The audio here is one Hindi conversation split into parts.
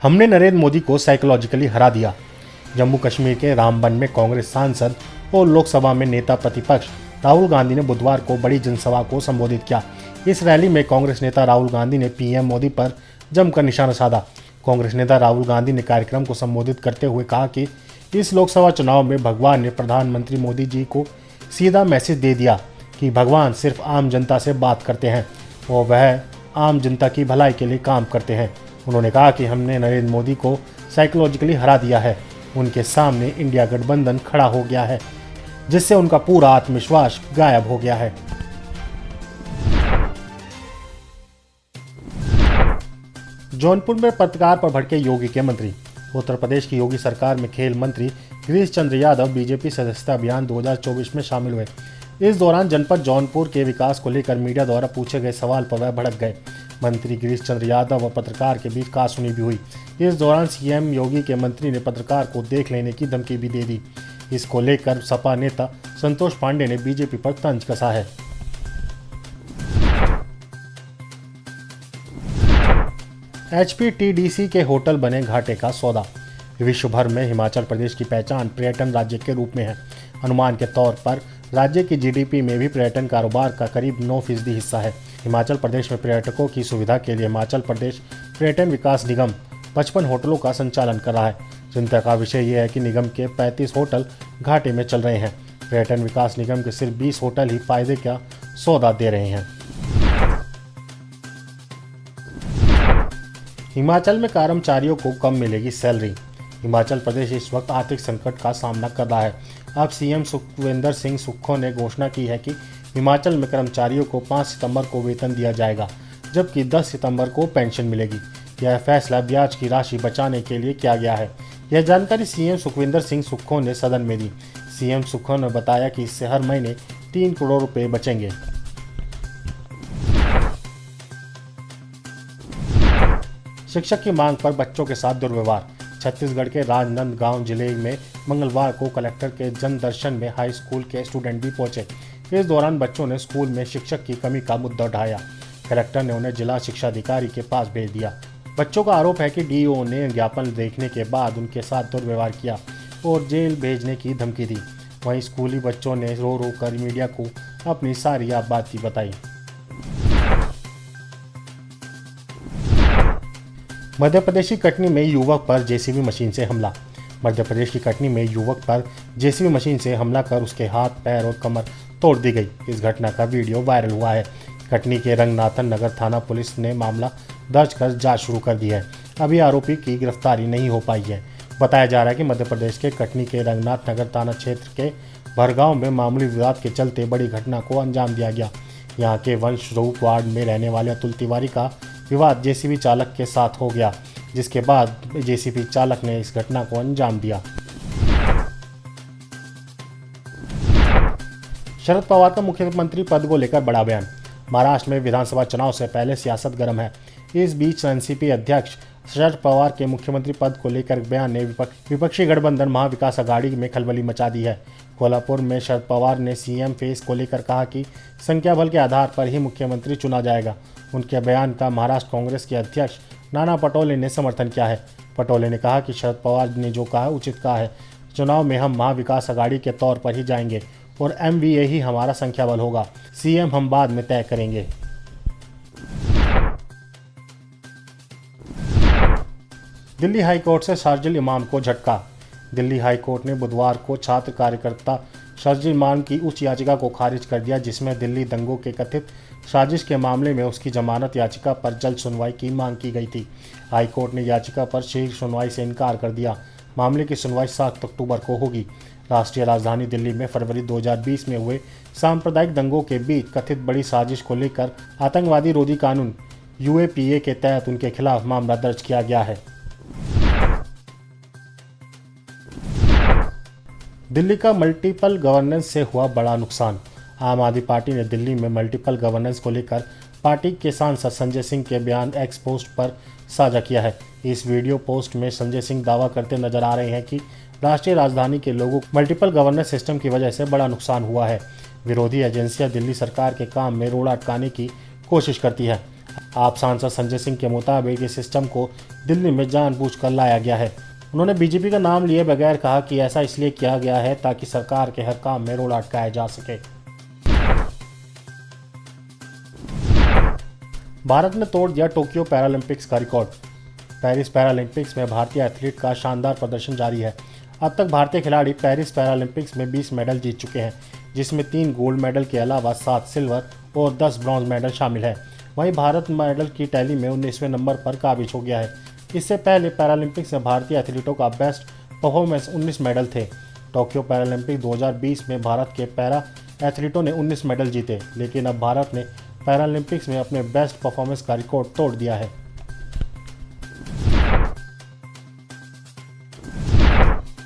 हमने नरेंद्र मोदी को साइकोलॉजिकली हरा दिया। जम्मू कश्मीर के रामबन में कांग्रेस सांसद और लोकसभा में नेता प्रतिपक्ष राहुल गांधी ने बुधवार को बड़ी जनसभा को संबोधित किया। इस रैली में कांग्रेस नेता राहुल गांधी ने पीएम मोदी पर जमकर निशाना साधा। कांग्रेस नेता राहुल गांधी ने कार्यक्रम को संबोधित करते हुए कहा कि इस लोकसभा चुनाव में भगवान ने प्रधानमंत्री मोदी जी को सीधा मैसेज दे दिया कि भगवान सिर्फ आम जनता से बात करते हैं और वह आम जनता की भलाई के लिए काम करते हैं। उन्होंने कहा कि हमने नरेंद्र मोदी को साइकोलॉजिकली हरा दिया है। उनके सामने इंडिया गठबंधन खड़ा हो गया है, जिससे उनका पूरा आत्मविश्वास गायब हो गया है। जौनपुर में पत्रकार पर भड़के योगी के मंत्री। उत्तर प्रदेश की योगी सरकार में खेल मंत्री गिरीश चंद्र यादव बीजेपी सदस्यता अभियान 2024 में शामिल हुए। इस दौरान जनपद जौनपुर के विकास को लेकर मीडिया द्वारा पूछे गए सवाल पर वह भड़क गए। मंत्री गिरीश चंद्र यादव और पत्रकार के बीच कहासुनी भी हुई। इस दौरान सीएम योगी के मंत्री ने पत्रकार को देख लेने की धमकी भी दे दी। इसको लेकर सपा नेता संतोष पांडे ने बीजेपी पर तंज कसा है। HPTDC के होटल बने घाटे का सौदा। विश्व भर में हिमाचल प्रदेश की पहचान पर्यटन राज्य के रूप में है। अनुमान के तौर पर राज्य की जीडीपी में भी पर्यटन कारोबार का करीब 9% हिस्सा है। हिमाचल प्रदेश में पर्यटकों की सुविधा के लिए हिमाचल प्रदेश पर्यटन विकास निगम 55 होटलों का संचालन कर रहा है। चिंता का विषय यह है कि निगम के 35 होटल घाटे में चल रहे हैं। पर्यटन विकास निगम के सिर्फ 20 होटल ही फायदे का सौदा दे रहे हैं। हिमाचल में कर्मचारियों को कम मिलेगी सैलरी। हिमाचल प्रदेश इस वक्त आर्थिक संकट का सामना कर रहा है। अब सीएम सुखविंदर सिंह सुक्खू ने घोषणा की है कि हिमाचल में कर्मचारियों को 5 सितंबर को वेतन दिया जाएगा, जबकि 10 सितंबर को पेंशन मिलेगी। यह फैसला ब्याज की राशि बचाने के लिए किया गया है। यह जानकारी सीएम सुखविंदर सिंह सुक्खू ने सदन में दी। सीएम सुक्खू ने बताया कि इससे हर महीने 3 करोड़ रुपए बचेंगे। शिक्षक की मांग पर बच्चों के साथ दुर्व्यवहार। छत्तीसगढ़ के राजनांदगांव जिले में मंगलवार को कलेक्टर के जन दर्शन में हाई स्कूल के स्टूडेंट भी पहुंचे। इस दौरान बच्चों ने स्कूल में शिक्षक की कमी का मुद्दा उठाया। कलेक्टर ने उन्हें जिला शिक्षा अधिकारी के पास भेज दिया। बच्चों का आरोप है कि डीओ ने ज्ञापन देखने के बाद उनके साथ दुर्व्यवहार किया और जेल भेजने की धमकी दी। वहीं स्कूली बच्चों ने रो रो कर मीडिया को अपनी सारी बातें बताई। मध्य प्रदेश की कटनी में युवक पर जेसीबी मशीन से हमला। मध्य प्रदेश की कटनी में युवक पर जेसीबी मशीन से हमला कर उसके हाथ, पैर और कमर तोड़ दी गई। इस घटना का वीडियो वायरल हुआ है। कटनी के रंगनाथन नगर थाना पुलिस ने मामला दर्ज कर जांच शुरू कर दी है। अभी आरोपी की गिरफ्तारी नहीं हो पाई है। बताया जा रहा है कि मध्य प्रदेश के कटनी के रंगनाथ नगर थाना क्षेत्र के भरगांव में मामूली विवाद के चलते बड़ी घटना को अंजाम दिया गया। यहाँ के वंशरूप वार्ड में रहने वाले अतुल तिवारी का विवाद जेसीबी चालक के साथ हो गया, जिसके बाद जेसीबी चालक ने इस घटना को अंजाम दिया। शरद पवार का मुख्यमंत्री पद को लेकर बड़ा बयान। महाराष्ट्र में विधानसभा चुनाव से पहले सियासत गर्म है। इस बीच एनसीपी अध्यक्ष शरद पवार के मुख्यमंत्री पद को लेकर बयान ने विपक्षी गठबंधन महाविकास अघाड़ी में खलबली मचा दी है। कोल्हापुर में शरद पवार ने सीएम फेस को लेकर कहा कि संख्या बल के आधार पर ही मुख्यमंत्री चुना जाएगा। उनके बयान का महाराष्ट्र कांग्रेस के अध्यक्ष नाना पटोले ने समर्थन किया है। पटोले ने कहा कि शरद पवार ने जो कहा उचित कहा है। चुनाव में हम महाविकास अघाड़ी के तौर पर ही जाएंगे और एमवीए ही हमारा संख्या बल होगा। सीएम हम बाद में तय करेंगे। दिल्ली हाईकोर्ट से शर्जील इमाम को झटका। दिल्ली हाईकोर्ट ने बुधवार को छात्र कार्यकर्ता शर्जील इमाम की उच्च याचिका को खारिज कर दिया, जिसमें दिल्ली दंगों के कथित साजिश के मामले में उसकी जमानत याचिका पर जल्द सुनवाई की मांग की गई थी। हाईकोर्ट ने याचिका पर शीघ्र सुनवाई से इनकार कर दिया। मामले की सुनवाई 7 अक्टूबर को होगी। राष्ट्रीय राजधानी दिल्ली में फरवरी 2020 में हुए सांप्रदायिक दंगों के बीच कथित बड़ी साजिश को लेकर आतंकवादी रोधी कानून यूएपीए के तहत उनके खिलाफ मामला दर्ज किया गया है। दिल्ली का मल्टीपल गवर्नेंस से हुआ बड़ा नुकसान। आम आदमी पार्टी ने दिल्ली में मल्टीपल गवर्नेंस को लेकर पार्टी के सांसद संजय सिंह के बयान एक्स पोस्ट पर साझा किया है। इस वीडियो पोस्ट में संजय सिंह दावा करते नजर आ रहे हैं कि राष्ट्रीय राजधानी के लोगों को मल्टीपल गवर्नेंस सिस्टम की वजह से बड़ा नुकसान हुआ है। विरोधी एजेंसियां दिल्ली सरकार के काम में रोड़ा अटकाने की कोशिश करती है। आप सांसद संजय सिंह के मुताबिक इस सिस्टम को दिल्ली में जानबूझकर लाया गया है। उन्होंने बीजेपी का नाम लिए बगैर कहा कि ऐसा इसलिए किया गया है ताकि सरकार के हर काम में रोड़ा अटकाया जा सके। भारत ने तोड़ दिया टोक्यो पैरालंपिक्स का रिकॉर्ड। पेरिस पैरालंपिक्स में भारतीय एथलीट का शानदार प्रदर्शन जारी है। अब तक भारतीय खिलाड़ी पेरिस पैरालंपिक्स में 20 मेडल जीत चुके हैं, जिसमें 3 गोल्ड मेडल के अलावा 7 सिल्वर और 10 ब्रॉन्ज मेडल शामिल है। वहीं भारत मेडल की टैली में 19वें नंबर पर काबिज हो गया है। इससे पहले पैरालंपिक्स में भारतीय एथलीटों का बेस्ट परफॉर्मेंस 19 मेडल थे। टोक्यो पैरालंपिक 2020 में भारत के पैरा एथलीटों ने 19 मेडल जीते, लेकिन अब भारत ने पैरालंपिक्स में अपने बेस्ट परफॉर्मेंस का रिकॉर्ड तोड़ दिया है।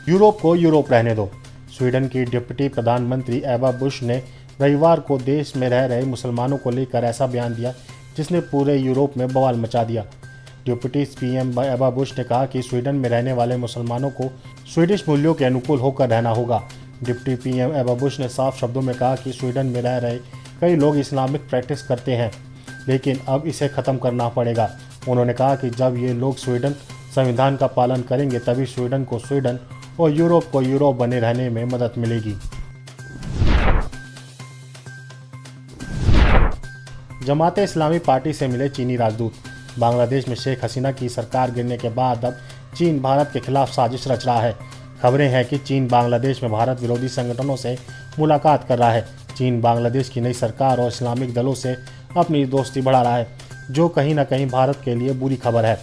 यूरोप को यूरोप रहने दो। स्वीडन की डिप्टी प्रधानमंत्री एबा बुश ने रविवार को देश में रह रहे मुसलमानों को लेकर ऐसा बयान दिया जिसने पूरे यूरोप में बवाल मचा दिया। डिप्टी पीएम एबा बुश ने कहा कि स्वीडन में रहने वाले मुसलमानों को स्वीडिश मूल्यों के अनुकूल होकर रहना होगा। डिप्टी पीएम एबा बुश ने साफ शब्दों में कहा कि स्वीडन में रह रहे कई लोग इस्लामिक प्रैक्टिस करते हैं, लेकिन अब इसे ख़त्म करना पड़ेगा। उन्होंने कहा कि जब ये लोग स्वीडन संविधान का पालन करेंगे तभी स्वीडन को स्वीडन और यूरोप को यूरोप बने रहने में मदद मिलेगी। जमाते इस्लामी पार्टी से मिले चीनी राजदूत। बांग्लादेश में शेख हसीना की सरकार गिरने के बाद अब चीन भारत के खिलाफ साजिश रच रहा है। खबरें हैं कि चीन बांग्लादेश में भारत विरोधी संगठनों से मुलाकात कर रहा है। चीन बांग्लादेश की नई सरकार और इस्लामिक दलों से अपनी दोस्ती बढ़ा रहा है, जो कहीं न कहीं भारत के लिए बुरी खबर है।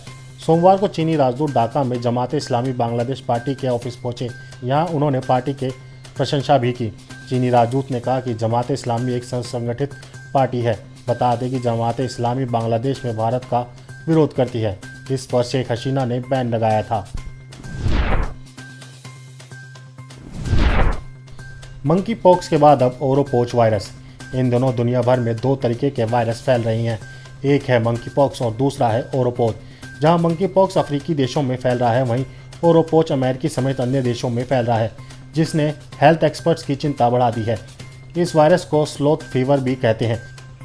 सोमवार को चीनी राजदूत ढाका में जमाते इस्लामी बांग्लादेश पार्टी के ऑफिस पहुंचे। यहां उन्होंने पार्टी के प्रशंसा भी की। चीनी राजदूत ने कहा कि जमाते इस्लामी एक संगठित पार्टी है। बता दें कि जमाते इस्लामी बांग्लादेश में भारत का विरोध करती है। इस पर शेख हसीना ने बैन लगाया था। मंकी पॉक्स के बाद अब ओरोपोच वायरस। इन दोनों दुनिया भर में 2 तरीके के वायरस फैल रही हैं। एक है मंकी पॉक्स और दूसरा है ओरोपोच। जहां मंकी पॉक्स अफ्रीकी देशों में फैल रहा है, वहीं ओरोपोच अमेरिकी समेत अन्य देशों में फैल रहा है, जिसने हेल्थ एक्सपर्ट्स की चिंता बढ़ा दी है। इस वायरस को स्लोथ फीवर भी कहते हैं।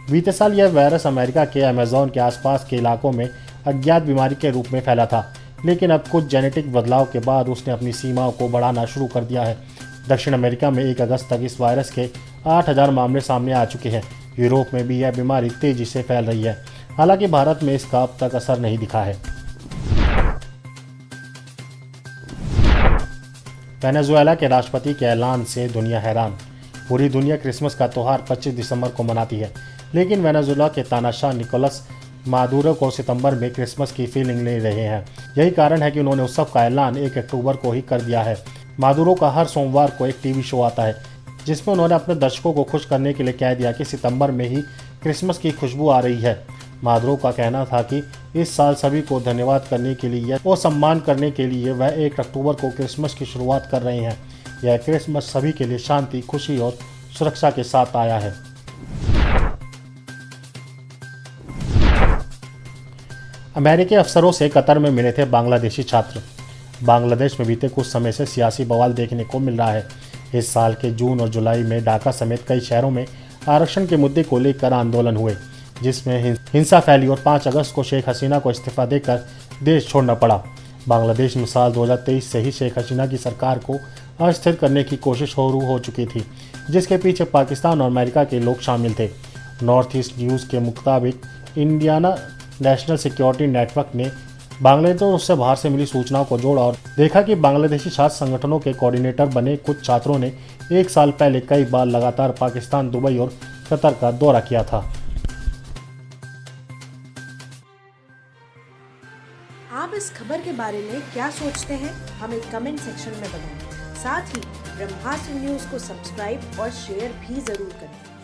बीते साल यह वायरस अमेरिका के अमेज़न के आसपास के इलाकों में अज्ञात बीमारी के रूप में फैला था, लेकिन अब कुछ जेनेटिक बदलाव के बाद उसने अपनी सीमाओं को बढ़ाना शुरू कर दिया है। दक्षिण अमेरिका में 1 अगस्त तक इस वायरस के 8000 मामले सामने आ चुके हैं। यूरोप में भी यह बीमारी तेजी से फैल रही है, हालांकि भारत में इसका अब तक असर नहीं दिखा है। वेनेजुएला के राष्ट्रपति के ऐलान से दुनिया हैरान। पूरी दुनिया क्रिसमस का त्यौहार 25 दिसंबर को मनाती है, लेकिन वेनेजुएला के तानाशाह निकोलस मादुरो को सितंबर में क्रिसमस की फीलिंग ले रहे हैं। यही कारण है कि उन्होंने उत्सव का ऐलान 1 अक्टूबर को ही कर दिया है। मादुरो का हर सोमवार को एक टीवी शो आता है, जिसमें उन्होंने अपने दर्शकों को खुश करने के लिए कह दिया कि सितंबर में ही क्रिसमस की खुशबू आ रही है। मादुरो का कहना था कि इस साल सभी को धन्यवाद करने के लिए और सम्मान करने के लिए वह 1 अक्टूबर को क्रिसमस की शुरुआत कर रहे हैं। यह क्रिसमस सभी के लिए शांति, खुशी और सुरक्षा के साथ आया है। अमेरिकी अफसरों से कतर में मिले थे बांग्लादेशी छात्र। बांग्लादेश में बीते कुछ समय से सियासी बवाल देखने को मिल रहा है। इस साल के जून और जुलाई में ढाका समेत कई शहरों में आरक्षण के मुद्दे को लेकर आंदोलन हुए, जिसमें हिंसा फैली और 5 अगस्त को शेख हसीना को इस्तीफा देकर देश छोड़ना पड़ा। बांग्लादेश में साल 2023 से ही शेख हसीना की सरकार को अस्थिर करने की कोशिश शुरू हो चुकी थी, जिसके पीछे पाकिस्तान और अमेरिका के लोग शामिल थे। नॉर्थ ईस्ट न्यूज़ के मुताबिक इंडियाना नेशनल सिक्योरिटी नेटवर्क ने बांग्लादेश से बाहर से मिली सूचनाओं को जोड़ा और देखा कि बांग्लादेशी छात्र संगठनों के कोऑर्डिनेटर बने कुछ छात्रों ने 1 साल पहले कई बार लगातार पाकिस्तान, दुबई और कतर का दौरा किया था। आप इस खबर के बारे में क्या सोचते हैं, हमें कमेंट सेक्शन में बताएं। साथ ही ब्रह्मास्त्र न्यूज़ को सब्सक्राइब और शेयर भी जरूर करें।